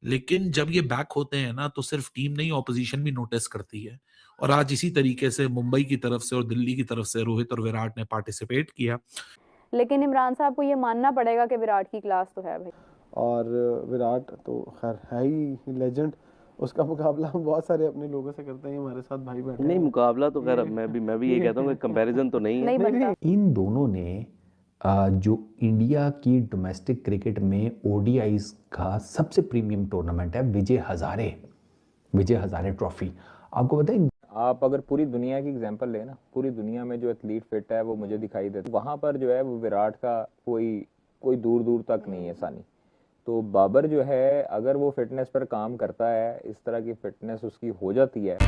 लेकिन जब ये बैक होते हैं ना, तो सिर्फ टीम नहीं, ऑपोजिशन भी नोटिस करती है। और आज इसी तरीके से मुंबई की तरफ से और दिल्ली की तरफ से रोहित और विराट ने पार्टिसिपेट किया। लेकिन इमरान साहब को ये मानना पड़ेगा कि विराट की क्लास तो है भाई। और विराट तो खैर है ही लेजेंड। उसका मुकाबला हम बहुत सारे अपने लोगों से करते हैं, हमारे साथ भाई बैठे नहीं, हैं। मुकाबला तो खैर मैं भी ये कहता हूँ कि कंपैरिजन तो नहीं है। नहीं बनता। इन दोनों ने जो इंडिया की डोमेस्टिक क्रिकेट में ओडीआईज का सबसे प्रीमियम टूर्नामेंट है विजय हजारे ट्रॉफी। आपको बताएं, आप अगर पूरी दुनिया की एग्जांपल लें ना, पूरी दुनिया में जो एथलीट फिट है वो मुझे दिखाई देता, वहाँ पर जो है वो विराट का कोई दूर दूर तक नहीं है सानी। तो बाबर जो है, अगर वो फिटनेस पर काम करता है, इस तरह की फिटनेस उसकी हो जाती है।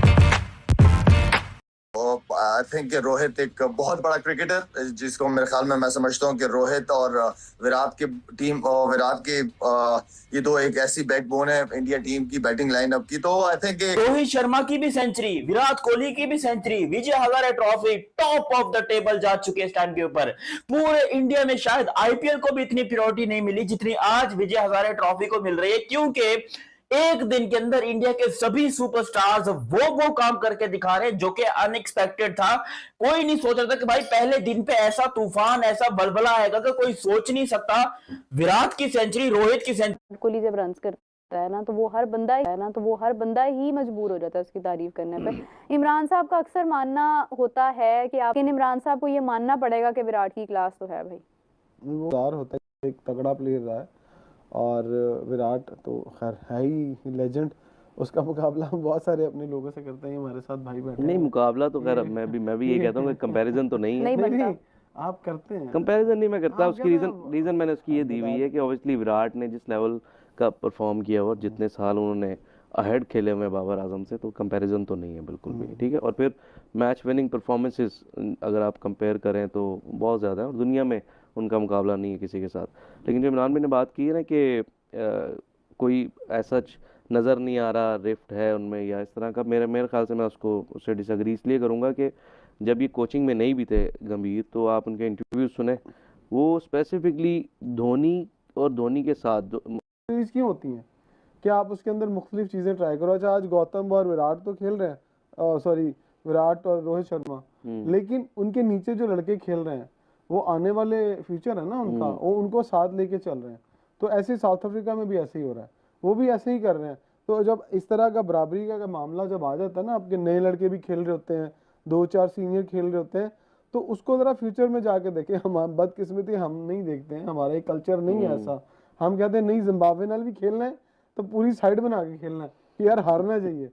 आई थिंक रोहित एक बहुत बड़ा क्रिकेटर, जिसको मेरे ख्याल में मैं समझता हूँ कि रोहित और विराट की टीम और विराट की ये दो एक ऐसी बैकबोन है इंडिया टीम की बैटिंग लाइनअप की। तो आई थिंक रोहित शर्मा की भी सेंचुरी, विराट कोहली की भी century, Vijay Hazare trophy top of the table जा चुके इस टाइम के ऊपर। पूरे इंडिया में शायद आईपीएल को भी इतनी प्रायोरिटी नहीं मिली जितनी आज विजय हजारे ट्रॉफी को मिल रही है, क्योंकि एक दिन के अंदर इंडिया के सभी सुपरस्टार्स वो काम करके दिखा रहे हैं जो कि अनएक्सपेक्टेड था। कोई नहीं सोच रहा था कि भाई पहले दिन पे ऐसा तूफान, ऐसा बलबला आएगा, कि कोई सोच नहीं सकता। विराट की सेंचुरी, रोहित की सेंचुरी। कोहली जब रन करता है ना, तो वो हर बंदा ही मजबूर हो जाता है उसकी तारीफ करने पे। इमरान साहब का अक्सर मानना होता है कि आप, इमरान साहब को ये मानना पड़ेगा कि विराट की क्लास तो है भाई। वो होता है, एक तगड़ा प्लेयर रहा है। और विराट तो खैर है ही लेजेंड। उसका मुकाबला हम बहुत सारे अपने लोगों से करते हैं, हमारे साथ भाई बैठे हैं। नहीं, मुकाबला तो खैर मैं भी ये कहता हूँ कि कंपैरिजन तो नहीं है। नहीं बनता। आप करते हैं कंपैरिजन नहीं मैं करता। उसकी रीजन मैंने उसकी ये दी हुई है कि ऑब्वियसली विराट ने जिस लेवल का परफॉर्म किया और जितने साल उन्होंने अहेड खेले हुए बाबर आजम से, तो कंपैरिजन तो नहीं है बिल्कुल भी, ठीक है। और फिर मैच विनिंग परफॉर्मेंसेस अगर आप कंपेयर करें तो बहुत ज़्यादा है और दुनिया में उनका मुकाबला नहीं है किसी के साथ। लेकिन जो इमरान भाई ने बात की है ना कि कोई ऐसा नज़र नहीं आ रहा रिफ्ट है उनमें या इस तरह का, मेरे ख्याल से मैं उससे डिसएग्री इसलिए करूँगा कि जब ये कोचिंग में नहीं भी थे गंभीर, तो आप उनके इंटरव्यू सुने, वो स्पेसिफिकली धोनी के साथ सीरीज क्यों होती हैं कि आप उसके अंदर मुख्तलिफ चीज़ें ट्राई करो। अच्छा, आज गौतम और विराट तो खेल रहे हैं, सॉरी विराट और रोहित शर्मा, लेकिन उनके नीचे जो लड़के खेल रहे हैं वो आने वाले फ्यूचर है ना उनका, वो उनको साथ लेके चल रहे हैं। तो ऐसे साउथ अफ्रीका में भी ऐसे ही हो रहा है, वो भी ऐसे ही कर रहे हैं। तो जब इस तरह का बराबरी का मामला जब आ जाता है ना, आपके नए लड़के भी खेल रहे होते हैं, 2-4 सीनियर खेल रहे होते हैं, तो उसको ज़रा फ्यूचर में जाके देखें। हम बदकिस्मती हम नहीं देखते हैं, हमारा एक कल्चर नहीं है ऐसा। हम कहते हैं नहीं, जिम्बाब्वे नाल भी खेलना है तो पूरी साइड बना के खेलना है कि यार हारना चाहिए।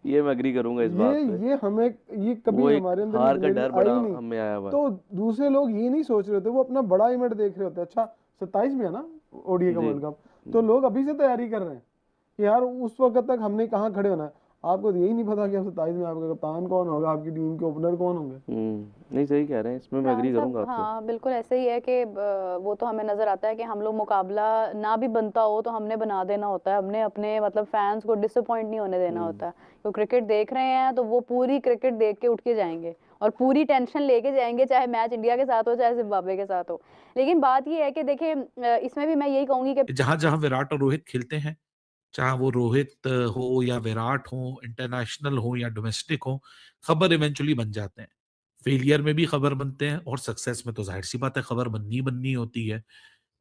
ये मैं एग्री करूंगा इस बात पे। ये हमें ये कभी हमारे अंदर हार का डर बड़ा हमें आया हुआ। तो दूसरे लोग ये नहीं सोच रहे होते, वो अपना बड़ा इवेंट देख रहे होते। अच्छा 27 में है ना ओडीआई का वर्ल्ड कप, तो लोग अभी से तैयारी कर रहे हैं कि यार उस वक्त तक हमने कहाँ खड़े होना है। आपको यही नहीं पता कि 27 में आपका कप्तान कौन होगा, आपकी टीम के ओपनर कौन होंगे। नहीं, सही कह रहे हैं, इसमें मैं एग्री करूंगा आपसे। हाँ बिल्कुल ऐसे ही है कि वो तो हमें नजर आता है कि हम लोग मुकाबला ना भी बनता हो तो हमने बना देना होता है, हमने अपने मतलब फैंस को डिसअपॉइंट नहीं होने देना होता है। तो क्रिकेट देख रहे हैं तो वो पूरी क्रिकेट देख के उठ के जाएंगे और पूरी टेंशन लेके जाएंगे, चाहे मैच इंडिया के साथ हो चाहे जिम्बाब्वे के साथ हो। लेकिन बात ये है कि देखिए, इसमें भी मैं यही कहूंगी कि जहां जहां विराट और रोहित खेलते हैं, चाहे वो रोहित हो या विराट हो, इंटरनेशनल हो या डोमेस्टिक हो, खबर इवेंचुअली बन जाते हैं। फेलियर में भी खबर बनते हैं और सक्सेस में तो जाहिर सी बात है खबर बननी होती है।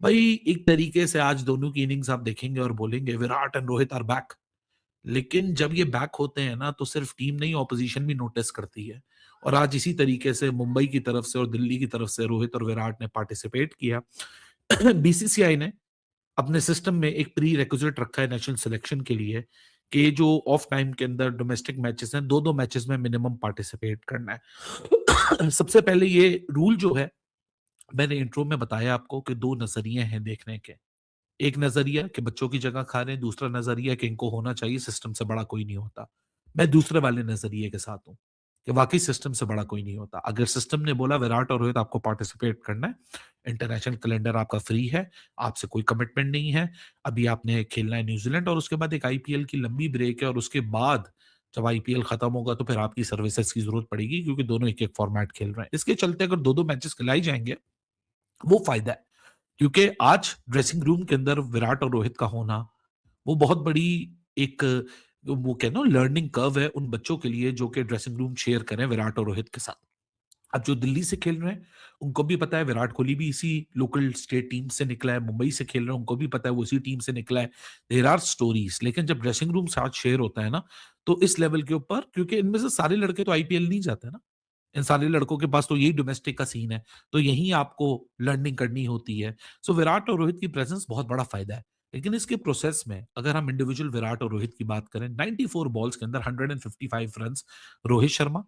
भाई एक तरीके से आज दोनों की इनिंग्स आप देखेंगे और बोलेंगे Virat and Rohit are back. लेकिन जब ये बैक होते हैं ना, तो सिर्फ टीम नहीं, ऑपोजिशन भी नोटिस करती है। और आज इसी तरीके से मुंबई की तरफ से और दिल्ली की तरफ से रोहित और विराट ने पार्टिसिपेट किया। बीसीसीआई ने अपने सिस्टम में एक प्री रिक्विजिट रखा है नेशनल सिलेक्शन के लिए कि जो ऑफ टाइम के अंदर डोमेस्टिक मैचेस हैं, 2-2 मैचेस में मिनिमम पार्टिसिपेट करना है। सबसे पहले ये रूल जो है, मैंने इंट्रो में बताया आपको कि 2 नजरिए हैं देखने के। एक नजरिया कि बच्चों की जगह खा रहे हैं, दूसरा नजरिया कि इनको होना चाहिए, सिस्टम से बड़ा कोई नहीं होता। मैं दूसरे वाले नजरिए के साथ हूं कि वाकई सिस्टम से बड़ा कोई नहीं होता। अगर सिस्टम ने बोला विराट और रोहित आपको पार्टिसिपेट करना है, इंटरनेशनल कैलेंडर आपका फ्री है, आपसे कोई कमिटमेंट नहीं है, अभी आपने खेलना है न्यूजीलैंड और उसके बाद एक आईपीएल की लंबी ब्रेक है और उसके बाद जब आईपीएल खत्म होगा तो फिर आपकी सर्विसेज की जरूरत पड़ेगी क्योंकि दोनों एक एक फॉर्मेट खेल रहे हैं। इसके चलते अगर 2-2 मैचेस खिलाई जाएंगे, वो फायदा है। क्योंकि आज ड्रेसिंग रूम के अंदर विराट और रोहित का होना वो बहुत बड़ी एक वो कहते हैं ना लर्निंग कर्व है उन बच्चों के लिए जो कि ड्रेसिंग रूम शेयर करें विराट और रोहित के साथ। अब जो दिल्ली से खेल रहे हैं, उनको भी पता है विराट कोहली भी इसी लोकल स्टेट टीम से निकला है, मुंबई से खेल रहे हैं, उनको भी पता है वो इसी टीम से निकला है। देयर आर स्टोरीज, लेकिन जब ड्रेसिंग रूम साथ शेयर होता है ना, तो इस लेवल के ऊपर, क्योंकि इनमें से सारे लड़के तो आईपीएल नहीं जाते ना, इन सारे लड़कों के पास तो यही डोमेस्टिक का सीन है, तो यहीं आपको लर्निंग करनी होती है। सो विराट और रोहित की प्रेजेंस बहुत बड़ा फायदा है। लेकिन इसके प्रोसेस में अगर हम इंडिविजुअल विराट और रोहित की बात करें, 94 बॉल्स के अंदर 155 रन्स रोहित शर्मा,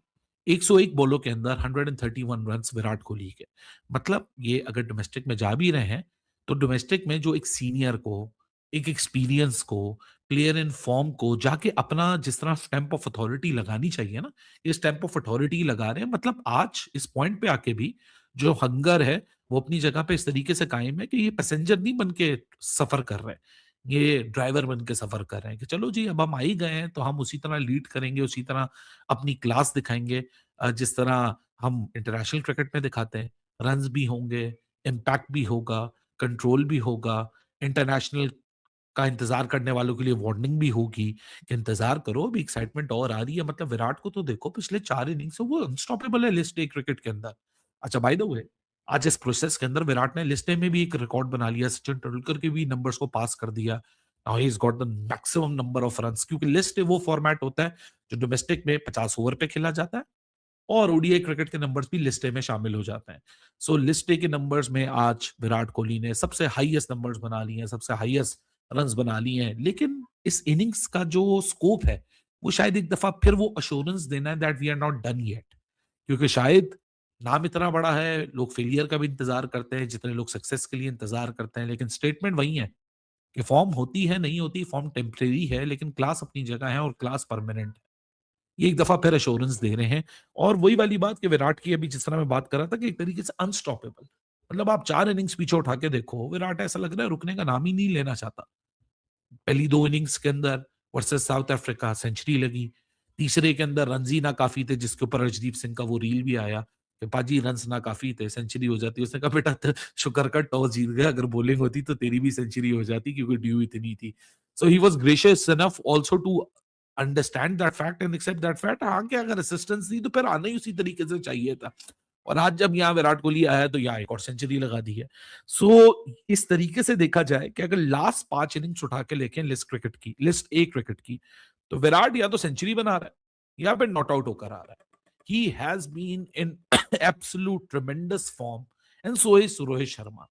101 बॉलों के अंदर 131 रन्स विराट कोहली के। मतलब ये अगर डोमेस्टिक में जा भी रहे हैं, तो डोमेस्टिक में जो एक सीनियर को, एक एक्सपीरियंस को, प्लेयर इन फॉर्म को जाके अपना जिस तरह स्टैंप ऑफ अथॉरिटी लगानी चाहिए ना, ये स्टैंप ऑफ अथॉरिटी लगा रहे हैं। मतलब आज इस पॉइंट पे आके भी जो हंगर है वो अपनी जगह पे इस तरीके से कायम है कि ये पैसेंजर नहीं बन के सफर कर रहे हैं, ये ड्राइवर बन के सफर कर रहे हैं कि चलो जी अब हम आ ही गए हैं तो हम उसी तरह लीड करेंगे, उसी तरह अपनी क्लास दिखाएंगे, जिस तरह हम इंटरनेशनल क्रिकेट में दिखाते हैं। रन्स भी होंगे, इम्पैक्ट भी होगा, कंट्रोल भी होगा, इंटरनेशनल का इंतजार करने वालों के लिए वार्निंग भी होगी कि इंतजार करो, अभी एक्साइटमेंट और आ रही है। मतलब विराट को तो देखो पिछले 4 इनिंग्स से वो अनस्टॉपेबल है लिस्ट ए क्रिकेट के अंदर। अच्छा बाय द वे, आज इस प्रोसेस के अंदर विराट ने लिस्ट ए में भी एक रिकॉर्ड बना लिया, सचिन तेंदुलकर के भी नंबर्स को पास कर दिया। Now he has got the maximum number of runs, क्योंकि लिस्ट ए वो फॉर्मेट होता है जो डोमेस्टिक में 50 ओवर पे खेला जाता है और ओडीआई क्रिकेट के नंबर्स भी लिस्ट ए में शामिल हो जाते हैं। सो लिस्ट ए के नंबर्स में आज विराट कोहली ने सबसे हाईएस्ट नंबर्स बना लिए हैं, सबसे हाईएस्ट रन्स बना लिए हैं। लेकिन इस इनिंग्स का जो स्कोप है, वो शायद एक दफा फिर वो अश्योरेंस देना है that we are not done yet, क्योंकि शायद नाम इतना बड़ा है, लोग फेलियर का भी इंतजार करते हैं जितने लोग सक्सेस के लिए इंतजार करते हैं, लेकिन स्टेटमेंट वही है कि फॉर्म होती है, नहीं होती, फॉर्म टेम्परेरी है, लेकिन क्लास अपनी जगह है और क्लास परमानेंट है। ये एक दफा फिर एश्योरेंस दे रहे हैं। और वही वाली बात कि विराट की अभी जिस तरह मैं बात कर रहा था कि एक तरीके से अनस्टॉपेबल, मतलब आप 4 इनिंग्स पीछे उठा के देखो, विराट ऐसा लग रहा है रुकने का नाम ही नहीं लेना चाहता। पहली 2 इनिंग्स के अंदर वर्सेस साउथ अफ्रीका सेंचुरी लगी, तीसरे के अंदर रन्स ही ना काफी थे, जिसके ऊपर अर्शदीप सिंह का वो रील भी आया कि पाजी रन्स ना काफी थे, सेंचुरी हो जाती। उसने कहा बेटा शुक्र कर टॉस जीत गया, अगर बॉलिंग होती तो तेरी भी सेंचुरी हो जाती क्योंकि ड्यू इतनी थी। So he was gracious enough also to understand that fact and accept that fact. हाँ, कि अगर असिस्टेंस थी तो फिर आना ही उसी तरीके से चाहिए था। और आज जब यहाँ विराट कोहली आया तो यहाँ एक और सेंचुरी लगा दी है। सो इस तरीके से देखा जाए कि अगर लास्ट 5 इनिंग्स उठा के लेके लिस्ट ए क्रिकेट की, तो विराट या तो सेंचुरी बना रहा है या फिर नॉट आउट होकर आ रहा है। He has been in absolute tremendous form and so is Rohit Sharma.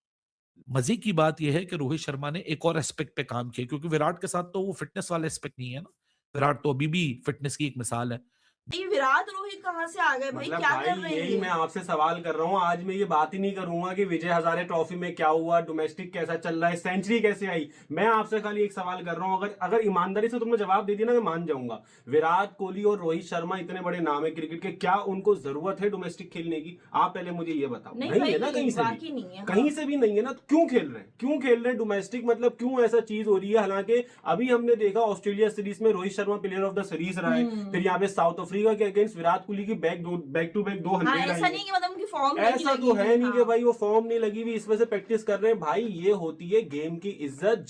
मजे की बात यह है कि रोहित शर्मा ने एक और एस्पेक्ट पे काम किया, क्योंकि विराट के साथ तो वो फिटनेस वाला एस्पेक्ट नहीं है ना, विराट तो अभी भी फिटनेस की एक मिसाल है। ये विराट रोहित कहाँ से आ गए भाई? मतलब क्या भाई कर रहे हैं यही ये? मैं आपसे सवाल कर रहा हूँ। आज मैं ये बात ही नहीं करूंगा कि विजय हजारे ट्रॉफी में क्या हुआ, डोमेस्टिक कैसा चल रहा है, सेंचुरी कैसे आई। मैं आपसे खाली एक सवाल कर रहा हूँ, अगर ईमानदारी से तुमने जवाब दे दिया ना, मैं मान जाऊंगा। विराट कोहली और रोहित शर्मा इतने बड़े नाम है क्रिकेट के, क्या उनको जरूरत है डोमेस्टिक खेलने की? आप पहले मुझे ये बताओ। नहीं नहीं भाई, है ना, कहीं से बाकी भी नहीं है। कहीं से भी नहीं है ना, तो क्यों खेल रहे हैं? क्यों खेल रहे हैं डोमेस्टिक? मतलब क्यों ऐसा चीज हो रही है? हालांकि अभी हमने देखा ऑस्ट्रेलिया सीरीज में Rohit Sharma player of the series रहा है, फिर यहाँ पे साउथ अफ्रीका के अगेंस्ट विराट कोहली की बैक टू बैक 200 हाँ, ऐसा नहीं कि मतलब उनकी फॉर्म नहीं ऐसा लगी तो है हुई, नहीं कि हाँ। भाई वो फॉर्म नहीं लगी हुई, इसमें से प्रैक्टिस कर रहे हैं। भाई ये होती है गेम की इज्जत।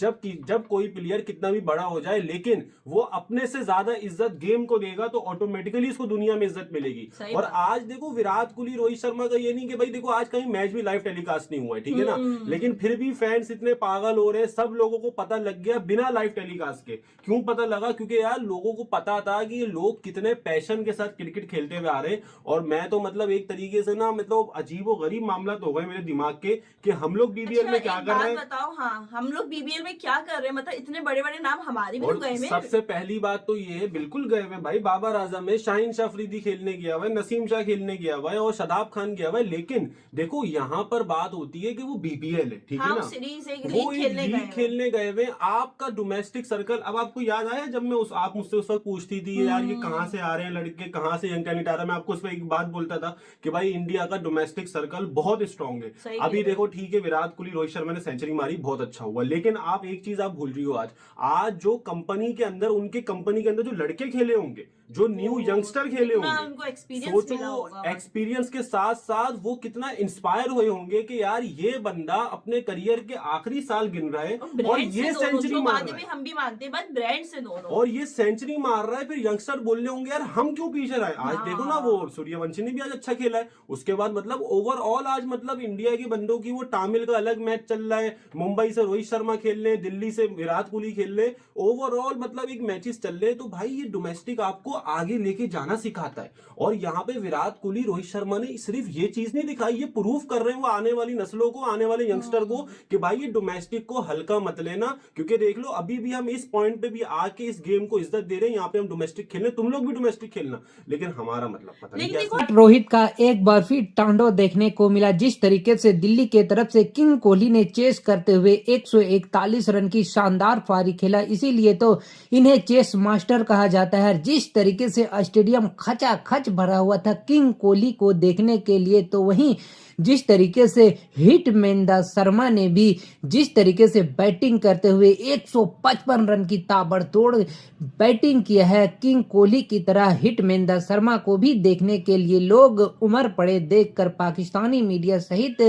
जब कोई प्लेयर कितना भी बड़ा हो जाए, लेकिन वो अपने से ज्यादा इज्जत गेम को देगा तो ऑटोमेटिकली उसको दुनिया में इज्जत मिलेगी। और आज देखो विराट कोहली रोहित शर्मा का ये नहीं कि भाई देखो आज कहीं मैच भी लाइव टेलीकास्ट नहीं हुआ है, ठीक है ना, लेकिन फिर भी फैंस इतने पागल हो रहे हैं। सब लोगों को पता लग गया बिना लाइव टेलीकास्ट के। क्यों पता लगा? क्योंकि यार लोगों को पता था कि ये लोग कितने पैशन के साथ क्रिकेट खेलते हुए आ रहे हैं। और मैं तो मतलब एक तरीके से ना, मतलब अजीब व गरीब मामला तो हो गए मेरे दिमाग के कि हम लोग बीबीएल में क्या कर रहे हैं। बताओ, हाँ, हम लोग बीबीएल में क्या कर रहे हैं? मतलब इतने बड़े बड़े नाम हमारे भी तो गए में। सबसे पहली बात तो ये है, बिल्कुल गए हुए भाई। बाबर आजम है, शाहीन शाह अफरीदी खेलने गया हुआ है, नसीम शाह खेलने गया हुआ है और शादाब खान गया हुआ है। लेकिन देखो यहाँ पर बात होती है कि वो बीबीएल है, ठीक है ना, वो लीग खेलने गए हुए। आपका डोमेस्टिक सर्कल, अब आपको याद आया जब मैं आप मुझसे उस वक्त पूछती थी यार ये कहाँ से आ रहे हैं लड़के, कहाँ से यंग टैलेंट आ रहा है, मैं आपको उस पर एक बात बोलता था कि भाई इंडिया का डोमेस्टिक सर्कल बहुत स्ट्रांग है। अभी देखो ठीक है, विराट कोहली रोहित शर्मा ने सेंचुरी मारी, बहुत अच्छा हुआ, लेकिन आप एक चीज आप भूल रही हो, आज जो कंपनी के अंदर, उनके कंपनी के अंदर जो लड़के खेले होंगे जो न्यू यंगस्टर खेले कितना होंगे, उनको एक्सपीरियंस मिला सोचो होगा। एक्सपीरियंस के साथ साथ वो कितना इंस्पायर हुए होंगे कि यार ये बंदा अपने करियर के आखिरी साल गिन रहा है और ब्रांड से ये दोनों, सेंचुरी जो मार बाद रहा में है, हम भी मानते हैं, बट ब्रांड से दोनों। और ये सेंचुरी मार रहा है, फिर यंगस्टर बोल रहे होंगे यार हम क्यों पीछे रहे। आज देखो ना, वो सूर्यवंशी ने भी आज अच्छा खेला है। उसके बाद मतलब ओवरऑल आज मतलब इंडिया के बंदों की, वो तमिल का अलग मैच चल रहा है, मुंबई से रोहित शर्मा खेल रहे हैं, दिल्ली से विराट कोहली खेल रहे हैं, ओवरऑल मतलब एक मैचेस चल रहे हैं। तो भाई ये डोमेस्टिक आपको आगे लेके जाना सिखाता है। और यहाँ पे विराट कोहली, रोहित शर्मा ने सिर्फ ये चीज नहीं दिखाई, ये प्रूफ कर रहे हैं वो आने वाली नस्लों को, आने वाले यंगस्टर को, कि भाई ये डोमेस्टिक को हल्का मत लेना। क्योंकि देख लो अभी भी हम इस पॉइंट पे भी आके इस गेम को इज्जत दे रहे हैं। यहाँ पे हम डोमेस्टिक खेलने, तुम लोग भी डोमेस्टिक खेलना, लेकिन हमारा मतलब पता नहीं लेकिन क्या। रोहित का एक बार फिर तांडव देखने को मिला। जिस तरीके से दिल्ली के तरफ से किंग कोहली ने चेस करते हुए 141 रन की शानदार पारी खेला, इसीलिए तो इन्हें चेस मास्टर कहा जाता है। जिस तरीके से स्टेडियम खचाखच भरा हुआ था किंग कोहली को देखने के लिए, तो वहीं जिस तरीके से हिटमेंदा शर्मा ने भी जिस तरीके से बैटिंग करते हुए 155 रन की ताबड़तोड़ बैटिंग किया है, किंग कोहली की तरह हिटमेंदा शर्मा को भी देखने के लिए लोग उमड़ पड़े। देखकर पाकिस्तानी मीडिया सहित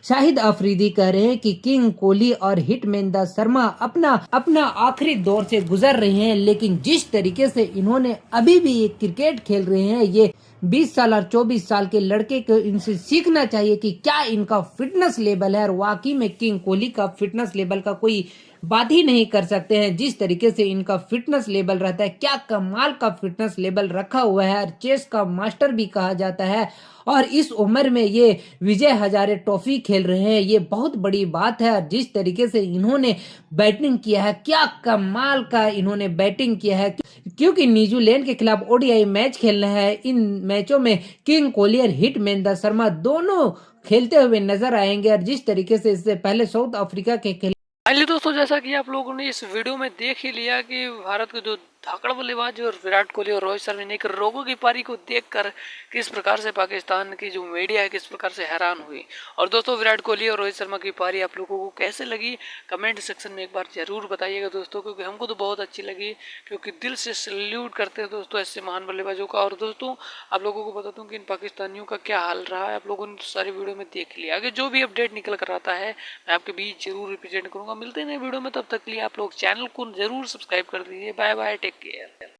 शाहिद अफरीदी कह रहे हैं कि किंग कोहली और हिटमेंदा शर्मा अपना आखिरी दौर से गुजर रहे हैं, लेकिन जिस तरीके से इन्होंने अभी भी ये क्रिकेट खेल रहे हैं, ये 20 साल और 24 साल के लड़के को इनसे सीखना चाहिए कि क्या इनका फिटनेस लेवल है। और वाकई में किंग कोहली का फिटनेस लेवल का कोई बात ही नहीं कर सकते हैं। जिस तरीके से इनका फिटनेस लेवल रहता है, क्या कमाल का फिटनेस लेवल रखा हुआ है। और चेस का मास्टर भी कहा जाता है, और इस उम्र में ये विजय हजारे ट्रॉफी खेल रहे हैं, ये बहुत बड़ी बात है। और जिस तरीके से इन्होंने बैटिंग किया है, क्या कमाल का इन्होंने बैटिंग किया है। क्योंकि न्यूजीलैंड के खिलाफ ओडीआई मैच खेलना है, इन मैचों में किंग कोहली और हिटमेंदा शर्मा दोनों खेलते हुए नजर आएंगे। और जिस तरीके से इससे पहले साउथ अफ्रीका के फाइनली दोस्तों, जैसा कि आप लोगों ने इस वीडियो में देख ही लिया कि भारत के जो धाकड़ बल्लेबाज और विराट कोहली और रोहित शर्मा ने रोगों की पारी को देखकर किस प्रकार से पाकिस्तान की जो मीडिया है किस प्रकार से हैरान हुई। और दोस्तों, विराट कोहली और रोहित शर्मा की पारी आप लोगों को कैसे लगी कमेंट सेक्शन में एक बार जरूर बताइएगा दोस्तों, क्योंकि हमको तो बहुत अच्छी लगी, क्योंकि दिल से सैल्यूट करते हैं दोस्तों ऐसे महान बल्लेबाजों का। और दोस्तों, आप लोगों को बता दूं कि इन पाकिस्तानियों का क्या हाल रहा है, आप लोगों ने सारी वीडियो में देख लिया। आगे जो भी अपडेट निकल कर आता है मैं आपके बीच जरूर रिप्रेजेंट करूंगा। मिलते हैं नए वीडियो में, तब तक के लिए आप लोग चैनल को जरूर सब्सक्राइब कर दीजिए। Bye bye, take care.